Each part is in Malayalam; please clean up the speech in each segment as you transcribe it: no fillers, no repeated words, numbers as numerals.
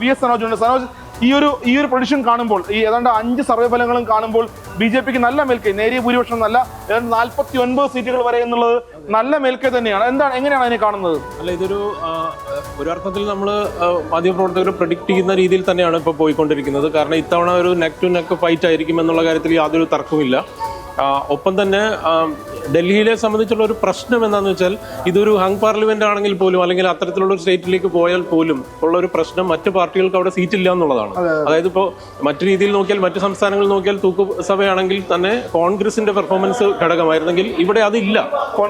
VS സനോജ് ഉണ്ട്. സനോജ്, ഈ ഒരു പ്രൊഡിഷൻ കാണുമ്പോൾ, ഈ ഏതാണ്ട് 5 സർവേ ഫലങ്ങളും കാണുമ്പോൾ BJPക്ക് നല്ല മേൽക്കൈ, നേരിയ ഭൂരിപക്ഷം നല്ല 49 സീറ്റുകൾ വരെ എന്നുള്ളത് നല്ല മേൽക്കൈ തന്നെയാണ്. എങ്ങനെയാണ് അതിനെ കാണുന്നത്? അല്ല, ഇതൊരു അർത്ഥത്തിൽ നമ്മൾ മാധ്യമപ്രവർത്തകർ പ്രഡിക്റ്റ് ചെയ്യുന്ന രീതിയിൽ തന്നെയാണ് ഇപ്പോൾ പോയിക്കൊണ്ടിരിക്കുന്നത്. കാരണം ഇത്തവണ ഒരു നെക്ക് ടു നെക്ക് ഫൈറ്റ് ആയിരിക്കും എന്നുള്ള കാര്യത്തിൽ യാതൊരു തർക്കവുമില്ല. ഒപ്പം തന്നെ ഡൽഹിയിലെ സംബന്ധിച്ചുള്ള ഒരു പ്രശ്നം എന്താണെന്ന് വെച്ചാൽ, ഇതൊരു ഹങ് പാർലമെന്റ് ആണെങ്കിൽ പോലും, അല്ലെങ്കിൽ അത്തരത്തിലുള്ള ഒരു സ്റ്റേറ്റിലേക്ക് പോയാൽ പോലും ഉള്ള ഒരു പ്രശ്നം മറ്റു പാർട്ടികൾക്ക് അവിടെ സീറ്റ് ഇല്ല എന്നുള്ളതാണ്. അതായത് ഇപ്പോൾ മറ്റു രീതിയിൽ നോക്കിയാൽ, മറ്റു സംസ്ഥാനങ്ങളിൽ നോക്കിയാൽ തൂക്കുസഭയാണെങ്കിൽ തന്നെ കോൺഗ്രസിന്റെ പെർഫോമൻസ് ഘടകമായിരുന്നെങ്കിൽ ഇവിടെ അതില്ല.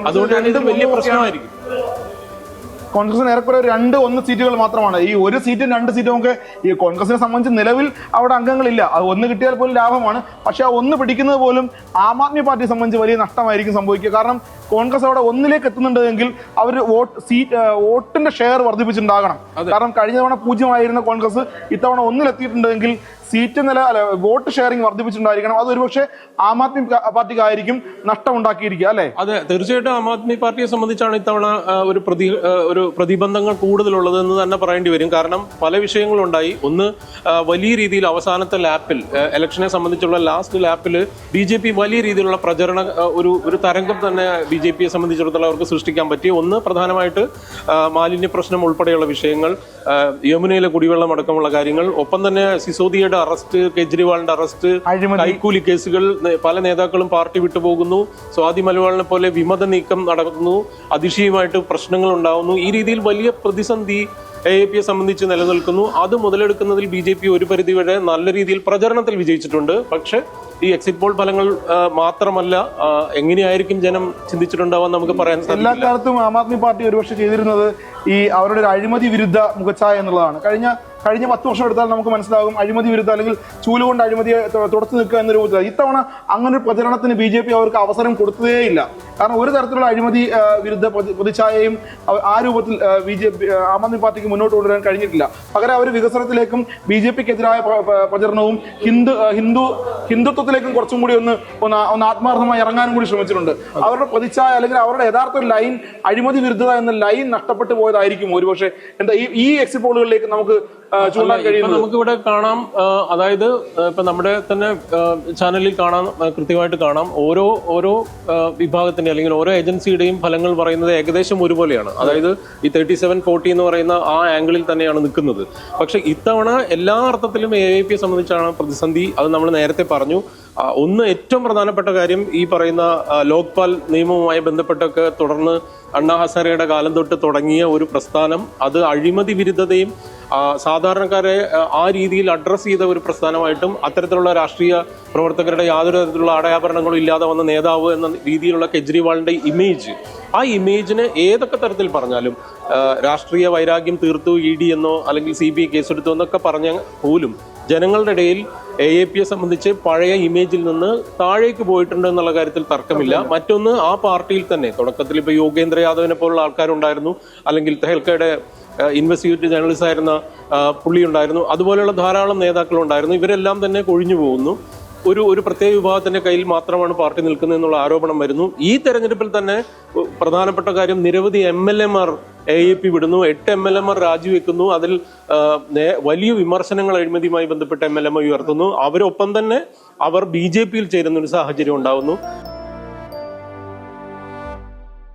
അതുകൊണ്ട് തന്നെ ഇത് വലിയ പ്രശ്നമായിരിക്കും. കോൺഗ്രസിന് ഏറെക്കുറെ 2-1 സീറ്റുകൾ മാത്രമാണ്. ഈ 1 സീറ്റും 2 സീറ്റും ഒക്കെ ഈ കോൺഗ്രസിനെ സംബന്ധിച്ച് നിലവിൽ അവിടെ അംഗങ്ങളില്ല. അത് 1 കിട്ടിയാൽ പോലും ലാഭമാണ്. പക്ഷെ ആ 1 പിടിക്കുന്നത് പോലും ആം ആദ്മി പാർട്ടിയെ സംബന്ധിച്ച് വലിയ നഷ്ടമായിരിക്കും സംഭവിക്കുക. കാരണം കോൺഗ്രസ് അവിടെ 1ലേക്ക് എത്തുന്നുണ്ടെങ്കിൽ അവർ വോട്ടിന്റെ ഷെയർ വർദ്ധിപ്പിച്ചിട്ടുണ്ടാകണം. കാരണം കഴിഞ്ഞ തവണ 0 ആയിരുന്ന കോൺഗ്രസ് ഇത്തവണ 1 എത്തിയിട്ടുണ്ടെങ്കിൽ വോട്ട് ഷെയറിംഗ് വർദ്ധിപ്പിച്ചിട്ടുണ്ടായിരിക്കണം. അത് ഒരുപക്ഷെ ആം ആദ്മി പാർട്ടിക്കായിരിക്കും നഷ്ടം ഉണ്ടാക്കിയിരിക്കുക, അല്ലെ? അതെ, തീർച്ചയായിട്ടും ആം ആദ്മി പാർട്ടിയെ സംബന്ധിച്ചാണ് ഇത്തവണ ഒരു പ്രതിബന്ധങ്ങൾ കൂടുതലുള്ളത് എന്ന് തന്നെ പറയേണ്ടി വരും. കാരണം പല വിഷയങ്ങളുണ്ടായി. ഒന്ന്, വലിയ രീതിയിൽ അവസാനത്തെ ലാപ്പിൽ, ഇലക്ഷനെ സംബന്ധിച്ചുള്ള ലാസ്റ്റ് ലാപ്പിൽ BJP വലിയ രീതിയിലുള്ള പ്രചരണ ഒരു തരംഗം തന്നെ BJPയെ സംബന്ധിച്ചിടത്തോളം അവർക്ക് സൃഷ്ടിക്കാൻ പറ്റി. ഒന്ന്, പ്രധാനമായിട്ട് മാലിന്യ പ്രശ്നം ഉൾപ്പെടെയുള്ള വിഷയങ്ങൾ, യമുനയിലെ കുടിവെള്ളം അടക്കമുള്ള കാര്യങ്ങൾ, ഒപ്പം തന്നെ സിസോദിയുടെ അറസ്റ്റ്, കെജ്രിവാളിന്റെ അറസ്റ്റ്, കൈക്കൂലി കേസുകൾ, പല നേതാക്കളും പാർട്ടി വിട്ടുപോകുന്നു, സ്വാതി മലവാളിനെ പോലെ വിമത നീക്കം നടക്കുന്നു, അതിശയമായിട്ട് പ്രശ്നങ്ങൾ ഉണ്ടാവുന്നു. ഈ രീതിയിൽ വലിയ പ്രതിസന്ധി AAPയെ സംബന്ധിച്ച് നിലനിൽക്കുന്നു. അത് മുതലെടുക്കുന്നതിൽ BJP ഒരു പരിധിവരെ നല്ല രീതിയിൽ പ്രചരണത്തിൽ വിജയിച്ചിട്ടുണ്ട്. പക്ഷെ ഈ എക്സിറ്റ് പോൾ ഫലങ്ങൾ മാത്രമല്ല, എങ്ങനെയായിരിക്കും ജനം ചിന്തിച്ചിട്ടുണ്ടാവാൻ നമുക്ക് പറയാൻ സാധിക്കില്ല. എല്ലാ കാലത്തും ആം ആദ്മി പാർട്ടി ഒരുപക്ഷെ ചെയ്തിരുന്നത് ഈ അവരുടെ ഒരു അഴിമതി വിരുദ്ധ മുഖച്ഛായ എന്നുള്ളതാണ്. കഴിഞ്ഞ 10 വർഷം എടുത്താൽ നമുക്ക് മനസ്സിലാകും, അഴിമതി വിരുദ്ധ അല്ലെങ്കിൽ ചൂലുകൊണ്ട് അഴിമതിയെ തുടച്ചു നിൽക്കുക എന്നൊരു രൂപത്തിൽ. ഇത്തവണ അങ്ങനെ ഒരു പ്രചരണത്തിന് BJP അവർക്ക് അവസരം കൊടുത്തതേയില്ല. കാരണം ഒരു തരത്തിലുള്ള അഴിമതി വിരുദ്ധ പ്രതിച്ഛായയും ആ രൂപത്തിൽ ആം ആദ്മി പാർട്ടിക്ക് മുന്നോട്ട് കൊണ്ടുവരാൻ കഴിഞ്ഞിട്ടില്ല. പകരം അവർ വികസനത്തിലേക്കും BJPക്കെതിരായ പ്രചരണവും ഹിന്ദുത്വത്തിലേക്കും കുറച്ചും കൂടി ഒന്ന് ആത്മാർത്ഥമായി ഇറങ്ങാനും കൂടി ശ്രമിച്ചിട്ടുണ്ട്. അവരുടെ പ്രതിച്ഛായ അല്ലെങ്കിൽ അവരുടെ യഥാർത്ഥ ലൈൻ, അഴിമതി വിരുദ്ധത എന്ന ലൈൻ നഷ്ടപ്പെട്ടു പോയതായിരിക്കും ഒരുപക്ഷെ ഈ എക്സിറ്റ് പോളുകളിലേക്ക് നമുക്ക് ചൂണ്ടാൻ കഴിയുന്നത്. നമുക്കിവിടെ കാണാം, അതായത് ഇപ്പൊ നമ്മുടെ തന്നെ ചാനലിൽ കൃത്യമായിട്ട് കാണാം, ഓരോ വിഭാഗത്തിന്റെ അല്ലെങ്കിൽ ഓരോ ഏജൻസിയുടെയും ഫലങ്ങൾ പറയുന്നത് ഏകദേശം ഒരുപോലെയാണ്. അതായത് ഈ 37-40 എന്ന് പറയുന്ന ആ ആംഗിളിൽ തന്നെയാണ് നിൽക്കുന്നത്. പക്ഷെ ഇത്തവണ എല്ലാ അർത്ഥത്തിലും AAPയെ സംബന്ധിച്ചാണ് പ്രതിസന്ധി. അത് നമ്മൾ നേരത്തെ പറഞ്ഞു. ഒന്ന്, ഏറ്റവും പ്രധാനപ്പെട്ട കാര്യം, ഈ പറയുന്ന ലോക്പാൽ നിയമവുമായി ബന്ധപ്പെട്ടൊക്കെ തുടർന്ന് അണ്ണാ ഹസാരെയുടെ കാലം തൊട്ട് തുടങ്ങിയ ഒരു പ്രസ്ഥാനം, അത് അഴിമതി വിരുദ്ധതയും സാധാരണക്കാരെ ആ രീതിയിൽ അഡ്രസ്സ് ചെയ്ത ഒരു പ്രസ്ഥാനമായിട്ടും, അത്തരത്തിലുള്ള രാഷ്ട്രീയ പ്രവർത്തകരുടെ യാതൊരു തരത്തിലുള്ള ആടയാഭരണങ്ങളും ഇല്ലാതെ വന്ന നേതാവ് എന്ന രീതിയിലുള്ള കെജ്രിവാളിന്റെ ഇമേജ്, ആ ഇമേജിനെ ഏതൊക്കെ തരത്തിൽ പറഞ്ഞാലും, രാഷ്ട്രീയ വൈരാഗ്യം തീർത്തു ED എന്നോ അല്ലെങ്കിൽ CBI കേസെടുത്തു എന്നൊക്കെ പറഞ്ഞ പോലും ജനങ്ങളുടെ ഇടയിൽ AAPയെ സംബന്ധിച്ച് പഴയ ഇമേജിൽ നിന്ന് താഴേക്ക് പോയിട്ടുണ്ട് എന്നുള്ള കാര്യത്തിൽ തർക്കമില്ല. മറ്റൊന്ന്, ആ പാർട്ടിയിൽ തന്നെ തുടക്കത്തിൽ ഇപ്പോൾ യോഗേന്ദ്ര യാദവിനെ പോലുള്ള ആൾക്കാരുണ്ടായിരുന്നു, അല്ലെങ്കിൽ തെഹൽക്കയുടെ ഇൻവെസ്റ്റിഗേറ്റീവ് ജേർണലിസ്റ്റ് ആയിരുന്ന പുള്ളി ഉണ്ടായിരുന്നു, അതുപോലെയുള്ള ധാരാളം നേതാക്കളുണ്ടായിരുന്നു. ഇവരെല്ലാം തന്നെ കൊഴിഞ്ഞു പോകുന്നു. ഒരു പ്രത്യേക വിഭാഗത്തിന്റെ കയ്യിൽ മാത്രമാണ് പാർട്ടി നിൽക്കുന്നത് എന്നുള്ള ആരോപണം വരുന്നു. ഈ തെരഞ്ഞെടുപ്പിൽ തന്നെ പ്രധാനപ്പെട്ട കാര്യം, നിരവധി MLAമാർ AAP വിടുന്നു, 8 MLAമാർ രാജിവെക്കുന്നു. അതിൽ വലിയ വിമർശനങ്ങൾ അഴിമതിയുമായി ബന്ധപ്പെട്ട MLAമാർ ഉയർത്തുന്നു. അവരൊപ്പം തന്നെ അവർ BJPയിൽ ചേരുന്ന ഒരു സാഹചര്യം ഉണ്ടാവുന്നു.